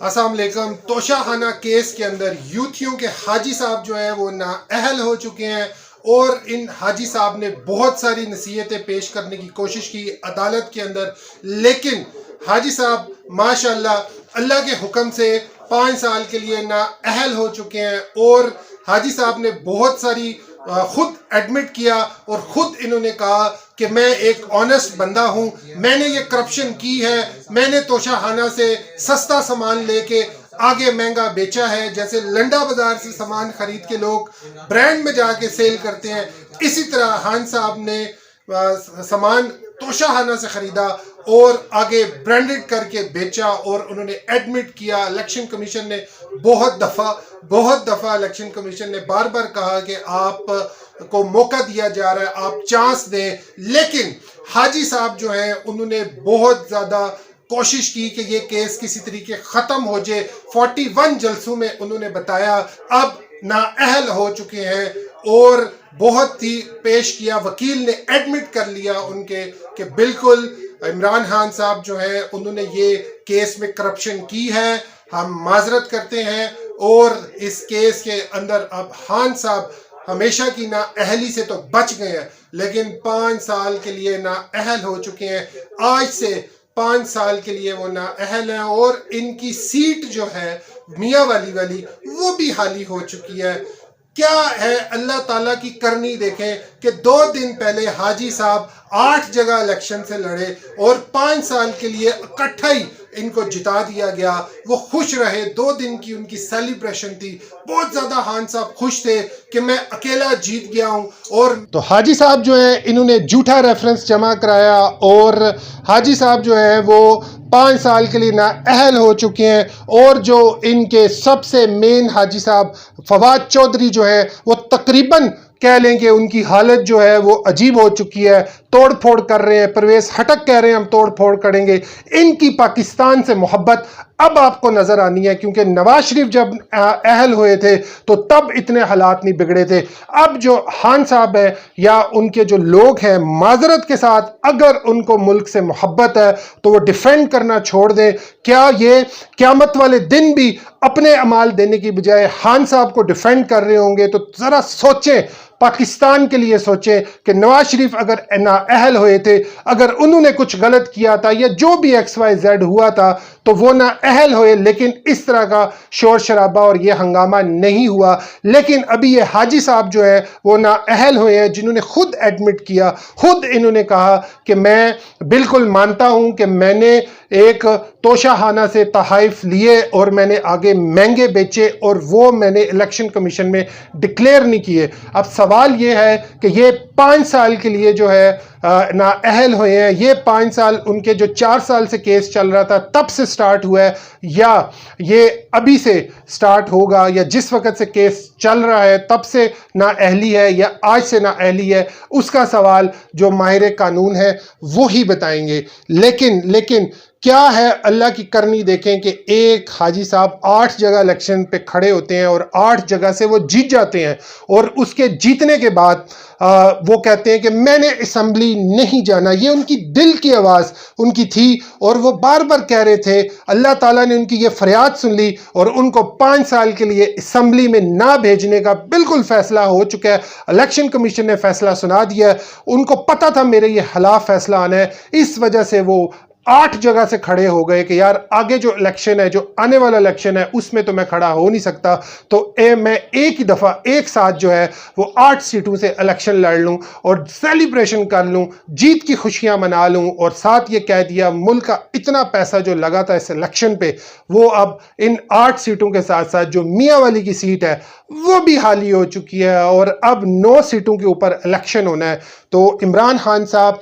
अस्सलाम वालेकुम। तोशाखाना केस के अंदर यूथियों के हाजी साहब जो है वो नाअहल हो चुके हैं और इन हाजी साहब ने बहुत सारी नसीहतें पेश करने की कोशिश की अदालत के अंदर, लेकिन हाजी साहब माशाल्लाह अल्लाह के हुक्म से 5 साल के लिए नाअहल हो चुके हैं। और हाजी साहब ने बहुत सारी खुद एडमिट किया और खुद इन्होंने कहा कि मैं एक ऑनेस्ट बंदा हूं, मैंने ये करप्शन की है, मैंने तोशाखाना से सस्ता सामान लेके आगे महंगा बेचा है। जैसे लंडा बाजार से सामान खरीद के लोग ब्रांड में जाके सेल करते हैं, इसी तरह खान साहब ने सामान तोशाखाना से खरीदा और आगे ब्रांडेड करके बेचा। और उन्होंने एडमिट किया। इलेक्शन कमीशन ने बहुत दफ़ा इलेक्शन कमीशन ने बार बार कहा कि आप को मौका दिया जा रहा है, आप चांस दें, लेकिन हाजी साहब जो हैं उन्होंने बहुत ज़्यादा कोशिश की कि ये केस किसी तरीके ख़त्म हो जाए। 41 जलसों में उन्होंने बताया अब नाअहल हो चुके हैं और बहुत ही पेश किया। वकील ने एडमिट कर लिया उनके कि बिल्कुल इमरान खान साहब जो है उन्होंने ये केस में करप्शन की है, हम माजरत करते हैं। और इस केस के अंदर अब खान साहब हमेशा की नाअहली से तो बच गए हैं, लेकिन 5 साल के लिए नाअहल हो चुके हैं। आज से 5 साल के लिए वो नाअहल हैं और इनकी सीट जो है मियाँ वाली वो भी खाली हो चुकी है। क्या है अल्लाह ताला की करनी देखें कि 2 दिन पहले हाजी साहब 8 जगह इलेक्शन से लड़े और 5 साल के लिए इकट्ठा ही इनको जिता दिया गया। वो खुश रहे, 2 दिन की उनकी सेलिब्रेशन थी, बहुत ज़्यादा खान साहब खुश थे कि मैं अकेला जीत गया हूँ। और तो हाजी साहब जो है इन्होंने झूठा रेफरेंस जमा कराया और हाजी साहब जो है वो 5 साल के लिए नाअहल हो चुके हैं। और जो इनके सबसे मेन हाजी साहब फवाद चौधरी जो है वो तकरीबन कह लें कि उनकी हालत जो है वो अजीब हो चुकी है, तोड़ फोड़ कर रहे हैं। परवेज हटक कह रहे हैं हम तोड़ फोड़ करेंगे। इनकी पाकिस्तान से मोहब्बत अब आपको नजर आनी है, क्योंकि नवाज शरीफ जब अहल हुए थे तो तब इतने हालात नहीं बिगड़े थे। अब जो खान साहब है या उनके जो लोग हैं माजरत के साथ, अगर उनको मुल्क से मोहब्बत है तो वो डिफेंड करना छोड़ दें। क्या ये क़यामत वाले दिन भी अपने अमाल देने की बजाय खान साहब को डिफेंड कर रहे होंगे? तो जरा सोचें, पाकिस्तान के लिए सोचें कि नवाज शरीफ अगर नाअहल हुए थे, अगर उन्होंने कुछ गलत किया था या जो भी XYZ हुआ था तो वो नाअहल हुए, लेकिन इस तरह का शोर शराबा और ये हंगामा नहीं हुआ। लेकिन अभी ये हाजी साहब जो है वो नाअहल हुए हैं, जिन्होंने खुद एडमिट किया, खुद इन्होंने कहा कि मैं बिल्कुल मानता हूं कि मैंने एक तोशाखाना से तहाइफ लिए और मैंने आगे महंगे बेचे और वो मैंने इलेक्शन कमीशन में डिक्लेयर नहीं किए। अब सवाल ये है कि ये 5 साल के लिए जो है नाअहल हुए हैं, ये 5 साल उनके जो 4 साल से केस चल रहा था तब से स्टार्ट हुआ है या ये अभी से स्टार्ट होगा, या जिस वक्त से केस चल रहा है तब से नाअहली है या आज से नाअहली है, उसका सवाल जो माहिर कानून है वो ही बताएंगे। लेकिन क्या है अल्लाह की करनी देखें कि एक हाजी साहब 8 जगह इलेक्शन पे खड़े होते हैं और 8 जगह से वो जीत जाते हैं और उसके जीतने के बाद वो कहते हैं कि मैंने असेंबली नहीं जाना। ये उनकी दिल की आवाज़ उनकी थी और वो बार बार कह रहे थे। अल्लाह ताला ने उनकी ये फरियाद सुन ली और उनको 5 साल के लिए असेंबली में ना भेजने का बिल्कुल फैसला हो चुका है। इलेक्शन कमीशन ने फैसला सुना दिया है। उनको पता था मेरे ये खिलाफ फैसला आना है, इस वजह से वो 8 जगह से खड़े हो गए कि यार आगे जो इलेक्शन है, जो आने वाला इलेक्शन है, उसमें तो मैं खड़ा हो नहीं सकता, तो मैं एक ही दफ़ा एक साथ जो है वो 8 सीटों से इलेक्शन लड़ लूँ और सेलिब्रेशन कर लूँ, जीत की खुशियां मना लूँ। और साथ ये कह दिया मुल्क का इतना पैसा जो लगा था इस इलेक्शन पे वो अब इन 8 सीटों के साथ साथ जो मियाँ वाली की सीट है वो भी खाली हो चुकी है और अब 9 सीटों के ऊपर इलेक्शन होना है। तो इमरान खान साहब,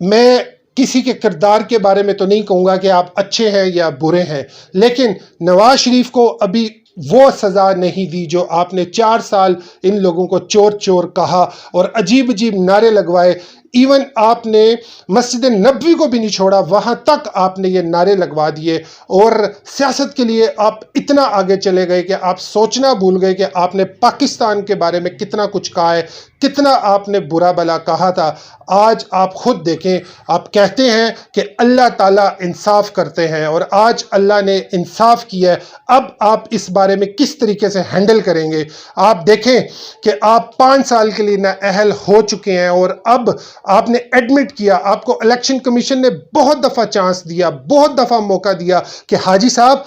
मैं किसी के किरदार के बारे में तो नहीं कहूँगा कि आप अच्छे हैं या बुरे हैं, लेकिन नवाज शरीफ को अभी वो सज़ा नहीं दी जो आपने 4 साल इन लोगों को चोर चोर कहा और अजीब अजीब नारे लगवाए। ایون آپ نے مسجد نبوی کو بھی نہیں چھوڑا, وہاں تک آپ نے یہ نعرے لگوا دیے, اور سیاست کے لیے آپ اتنا آگے چلے گئے کہ آپ سوچنا بھول گئے کہ آپ نے پاکستان کے بارے میں کتنا کچھ کہا ہے, کتنا آپ نے برا بلا کہا تھا. آج آپ خود دیکھیں, آپ کہتے ہیں کہ اللہ تعالیٰ انصاف کرتے ہیں, اور آج اللہ نے انصاف کیا ہے. اب آپ اس بارے میں کس طریقے سے ہینڈل کریں گے؟ آپ دیکھیں کہ آپ 5 سال کے لیے نااہل ہو چکے ہیں, اور اب آپ نے ایڈمٹ کیا, آپ کو الیکشن کمیشن نے بہت دفعہ چانس دیا, بہت دفعہ موقع دیا کہ حاجی صاحب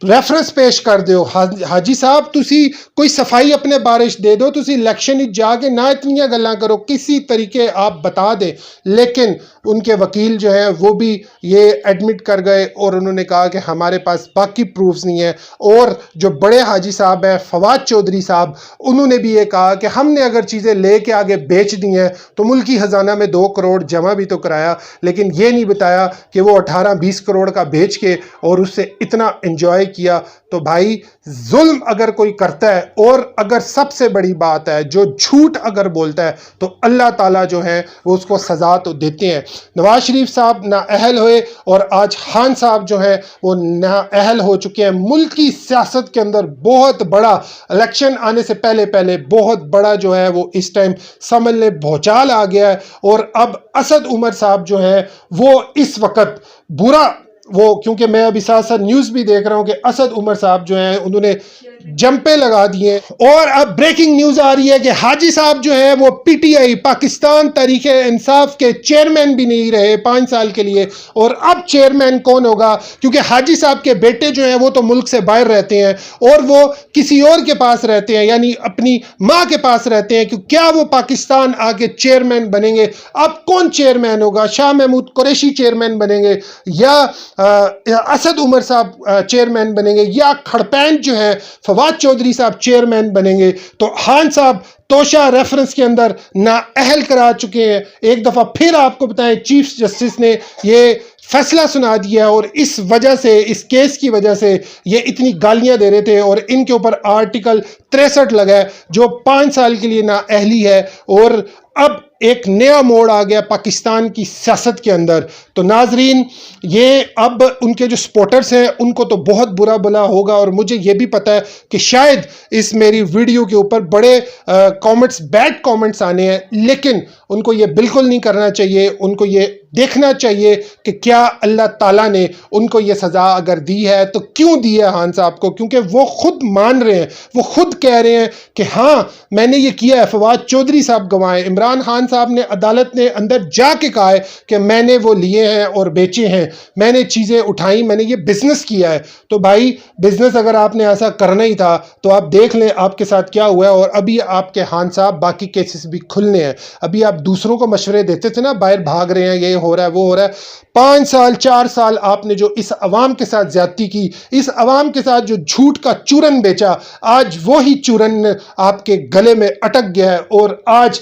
ریفرنس پیش کر دیو, حاجی صاحب تسی کوئی صفائی اپنے بارش دے دو, تسی الیکشن ہی جا کے نہ اتنیاں گلاں کرو, کسی طریقے آپ بتا دیں. لیکن ان کے وکیل جو ہیں وہ بھی یہ ایڈمٹ کر گئے, اور انہوں نے کہا کہ ہمارے پاس باقی پروفز نہیں ہیں. اور جو بڑے حاجی صاحب ہیں فواد چودھری صاحب, انہوں نے بھی یہ کہا کہ ہم نے اگر چیزیں لے کے آگے بیچ دی ہیں تو ملکی خزانہ میں 2 کروڑ جمع بھی تو کرایا, لیکن یہ نہیں بتایا کہ وہ 18-20 کروڑ کا بیچ کے اور اس سے اتنا انجوائے کیا. تو بھائی ظلم اگر کوئی کرتا ہے, اور اگر سب سے بڑی بات ہے جو جھوٹ اگر بولتا ہے, تو اللہ تعالیٰ جو ہے وہ اس کو سزا تو دیتے ہیں. نواز شریف صاحب نااہل ہوئے, اور آج خان صاحب جو ہیں وہ نااہل ہو چکے ہیں. ملکی سیاست کے اندر بہت بڑا, الیکشن آنے سے پہلے بہت بڑا جو ہے وہ اس ٹائم سمجھ لے بھوچال آ گیا ہے. اور اب اسد عمر صاحب جو ہیں وہ اس وقت برا, وہ کیونکہ میں ابھی ساتھ ساتھ نیوز بھی دیکھ رہا ہوں کہ اسد عمر صاحب جو ہیں انہوں نے جمپے لگا دیے. اور اب بریکنگ نیوز آ رہی ہے کہ حاجی صاحب جو ہیں وہ P T I Pakistan Tehreek Insaf کے چیئرمین بھی نہیں رہے 5 سال کے لیے. اور اب چیئرمین کون ہوگا؟ کیونکہ حاجی صاحب کے بیٹے جو ہیں وہ تو ملک سے باہر رہتے ہیں, اور وہ کسی اور کے پاس رہتے ہیں, یعنی اپنی ماں کے پاس رہتے ہیں. کہ کیا وہ پاکستان آ کے چیئرمین بنیں گے؟ اب کون چیئرمین ہوگا؟ شاہ محمود قریشی چیئرمین بنیں گے, یا اسد عمر صاحب چیئرمین بنیں گے, یا کھڑپین جو ہے فواد چودھری صاحب چیئرمین بنیں گے؟ تو خان صاحب توشہ ریفرنس کے اندر نااہل کرا چکے ہیں. ایک دفعہ پھر آپ کو بتائیں چیف جسٹس نے یہ فیصلہ سنا دیا, اور اس وجہ سے, اس کیس کی وجہ سے یہ اتنی گالیاں دے رہے تھے, اور ان کے اوپر آرٹیکل 63 لگا ہے جو 5 سال کے لیے نااہلی ہے. اور اب ایک نیا موڑ آ گیا پاکستان کی سیاست کے اندر. تو ناظرین, یہ اب ان کے جو سپورٹرز ہیں ان کو تو بہت برا بلا ہوگا, اور مجھے یہ بھی پتا ہے کہ شاید اس میری ویڈیو کے اوپر بڑے کامنٹس, بیڈ کامنٹس آنے ہیں, لیکن ان کو یہ بالکل نہیں کرنا چاہیے. ان کو یہ دیکھنا چاہیے کہ کیا اللہ تعالیٰ نے ان کو یہ سزا اگر دی ہے تو کیوں دی ہے خان صاحب کو, کیونکہ وہ خود مان رہے ہیں, وہ خود کہہ رہے ہیں کہ ہاں میں نے یہ کیا ہے. فواد چودھری صاحب گواہ ہیں, عمران خان صاحب نے عدالت نے اندر جا کے کہا ہے کہ میں نے وہ لیے ہیں اور بیچے ہیں, میں نے چیزیں اٹھائیں, میں نے یہ بزنس کیا ہے. تو بھائی بزنس اگر آپ نے ایسا کرنا ہی تھا تو آپ دیکھ لیں آپ کے ساتھ کیا ہوا ہے. اور ابھی آپ کے خان صاحب باقی کیسز بھی کھلنے ہیں. ابھی آپ دوسروں کو مشورے دیتے تھے نا, باہر بھاگ رہے ہیں, یہ ہو رہا ہے, وہ ہو رہا ہے. 5 سال 4 سال آپ نے جو اس عوام کے ساتھ زیادتی کی, اس عوام کے ساتھ جو جھوٹ کا چورن بیچا, آج وہی چورن آپ کے گلے میں اٹک گیا ہے. اور آج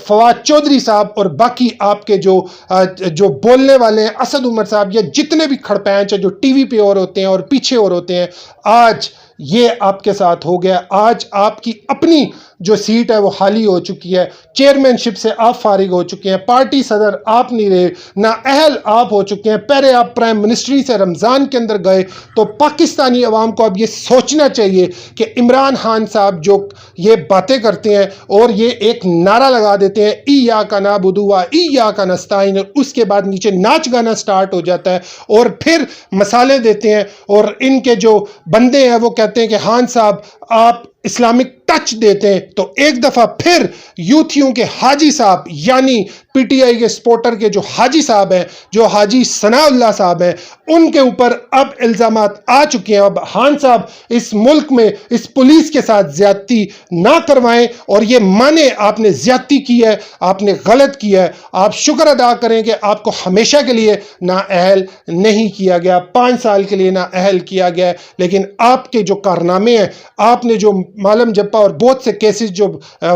فواد چودھری صاحب اور باقی آپ کے جو بولنے والے ہیں, اسد عمر صاحب یا جتنے بھی کھڑپینچ ہیں جو ٹی وی پہ اور ہوتے ہیں اور پیچھے اور ہوتے ہیں, آج یہ آپ کے ساتھ ہو گیا. آج آپ کی اپنی جو سیٹ ہے وہ خالی ہو چکی ہے, چیئرمین شپ سے آپ فارغ ہو چکے ہیں, پارٹی صدر آپ نہیں رہے, نااہل آپ ہو چکے ہیں. پہلے آپ پرائم منسٹری سے رمضان کے اندر گئے. تو پاکستانی عوام کو اب یہ سوچنا چاہیے کہ عمران خان صاحب جو یہ باتیں کرتے ہیں اور یہ ایک نعرہ لگا دیتے ہیں ایاک نعبد و ایاک نستعین, اور اس کے بعد نیچے ناچ گانا سٹارٹ ہو جاتا ہے, اور پھر مسالے دیتے ہیں, اور ان کے جو بندے ہیں وہ کہتے ہیں کہ خان صاحب آپ اسلامک ٹچ دیتے ہیں. تو ایک دفعہ پھر یوتھیوں کے حاجی صاحب یعنی پی ٹی آئی کے سپورٹر کے جو حاجی صاحب ہیں, جو حاجی ثناء اللہ صاحب ہیں, ان کے اوپر اب الزامات آ چکے ہیں. اب خان صاحب اس ملک میں اس پولیس کے ساتھ زیادتی نہ کروائیں, اور یہ مانیں آپ نے زیادتی کی ہے, آپ نے غلط کیا ہے. آپ شکر ادا کریں کہ آپ کو ہمیشہ کے لیے نااہل نہیں کیا گیا, 5 سال کے لیے نااہل کیا گیا ہے. لیکن آپ کے جو کارنامے ہیں, آپ نے جو معلم جپا اور بہت سے کیسز جو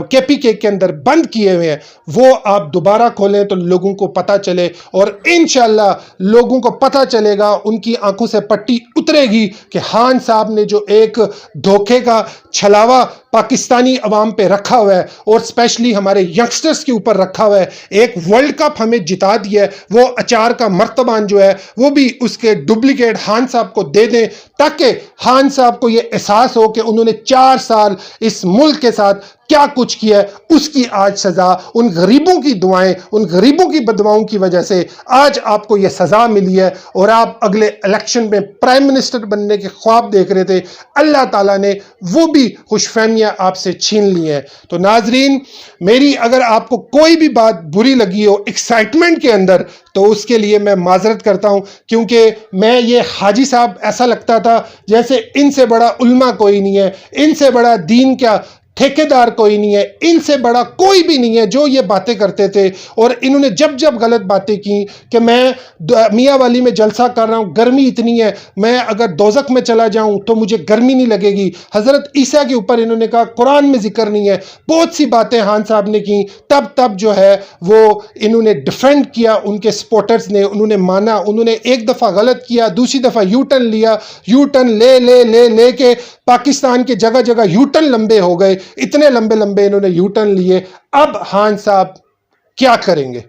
کے پی کے اندر بند کیے ہوئے ہیں, وہ آپ دوبارہ کھولیں تو لوگوں کو پتہ چلے, اور انشاءاللہ لوگوں کو پتہ چلے گا, ان کی آنکھوں سے پٹی اترے گی کہ خان صاحب نے جو ایک دھوکے کا چھلاوا पाकिस्तानी अवाम पे रखा हुआ है और स्पेशली हमारे यंगस्टर्स के ऊपर रखा हुआ है। एक वर्ल्ड कप हमें जिता दिया है, वो अचार का मर्तबान जो है वो भी उसके डुप्लीकेट खान साहब को दे दें, ताकि खान साहब को ये एहसास हो कि उन्होंने 4 साल इस मुल्क के साथ क्या कुछ किया है, उसकी आज सजा, उन गरीबों की दुआएं, उन गरीबों की बददुआओं की वजह से आज आपको यह सजा मिली है और आप अगले इलेक्शन में प्राइम मिनिस्टर बनने के ख्वाब देख रहे थे। अल्लाह ताला ने वो भी खुशफहमियां आपसे छीन ली हैं। तो नाजरीन, मेरी अगर आपको कोई भी बात बुरी लगी हो एक्साइटमेंट के अंदर, तो उसके लिए मैं माजरत करता हूं, क्योंकि मैं ये हाजी साहब ऐसा लगता था जैसे इनसे बड़ा उल्मा कोई नहीं है, इनसे बड़ा दीन क्या ठेकेदार कोई नहीं है, इनसे बड़ा कोई भी नहीं है जो ये बातें करते थे। और इन्होंने जब जब गलत बातें की कि मैं मियाँ वाली में जलसा कर रहा हूँ, गर्मी इतनी है, मैं अगर दोज़ख में चला जाऊँ तो मुझे गर्मी नहीं लगेगी, हज़रत ईसा के ऊपर इन्होंने कहा कुरान में जिक्र नहीं है, बहुत सी बातें खान साहब ने की। तब जो है वो इन्होंने डिफेंड किया, उनके सपोर्टर्स ने, उन्होंने माना, उन्होंने एक दफ़ा गलत किया, दूसरी दफ़ा यू टर्न लिया, यू टर्न ले के पाकिस्तान के जगह जगह यू टर्न लंबे हो गए, इतने लंबे लंबे इन्होंने यू टर्न लिए। अब खान साहब क्या करेंगे?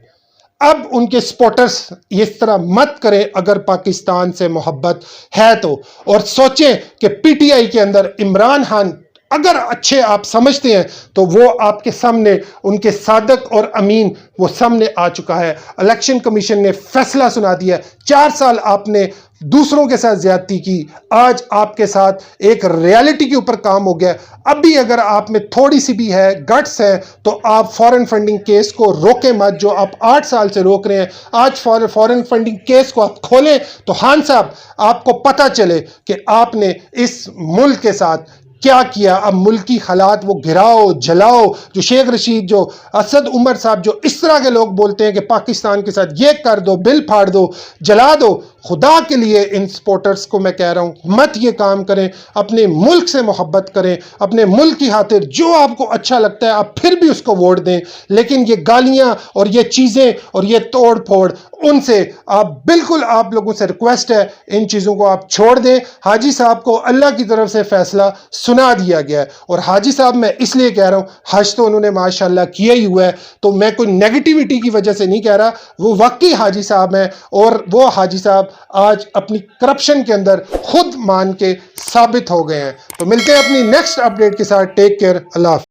अब उनके सपोर्टर्स इस तरह मत करें अगर पाकिस्तान से मोहब्बत है तो, और सोचें कि पीटीआई के अंदर इमरान खान अगर अच्छे आप समझते हैं तो वो आपके सामने, उनके सादक और अमीन वो सामने आ चुका है। इलेक्शन कमीशन ने फैसला सुना दिया, 4 साल आपने दूसरों के साथ ज्यादती की, आज आपके साथ एक रियलिटी के ऊपर काम हो गया। अभी अगर आप में थोड़ी सी भी है, गट्स है, तो आप फॉरेन फंडिंग केस को रोकें मत, जो आप 8 साल से रोक रहे हैं। आज फॉरेन फंडिंग केस को आप खोलें तो खान साहब आपको पता चले कि आपने इस मुल्क के साथ क्या किया। अब मुल्की हालात वो गिराओ जलाओ, जो शेख रशीद, जो असद उमर साहब, जो इस तरह के लोग बोलते हैं कि पाकिस्तान के साथ ये कर दो, बिल फाड़ दो, जला दो, खुदा के लिए इन सपोर्टर्स को मैं कह रहा हूं मत ये काम करें। अपने मुल्क से मोहब्बत करें, अपने मुल्क की खातिर जो आपको अच्छा लगता है आप फिर भी उसको वोट दें, लेकिन ये गालियां और ये चीज़ें और ये तोड़ फोड़, उनसे आप बिल्कुल, आप लोगों से रिक्वेस्ट है, इन चीज़ों को आप छोड़ दें। हाजी साहब को अल्लाह की तरफ से फैसला सुना दिया गया है, और हाजी साहब मैं इसलिए कह रहा हूं, हज तो उन्होंने माशाल्लाह किया ही हुआ है, तो मैं कोई नेगेटिविटी की वजह से नहीं कह रहा, वो वाकई हाजी साहब हैं, और वो हाजी साहब आज अपनी करप्शन के अंदर खुद मान के साबित हो गए हैं। तो मिलते हैं अपनी नेक्स्ट अपडेट के साथ। टेक केयर, अल्लाह।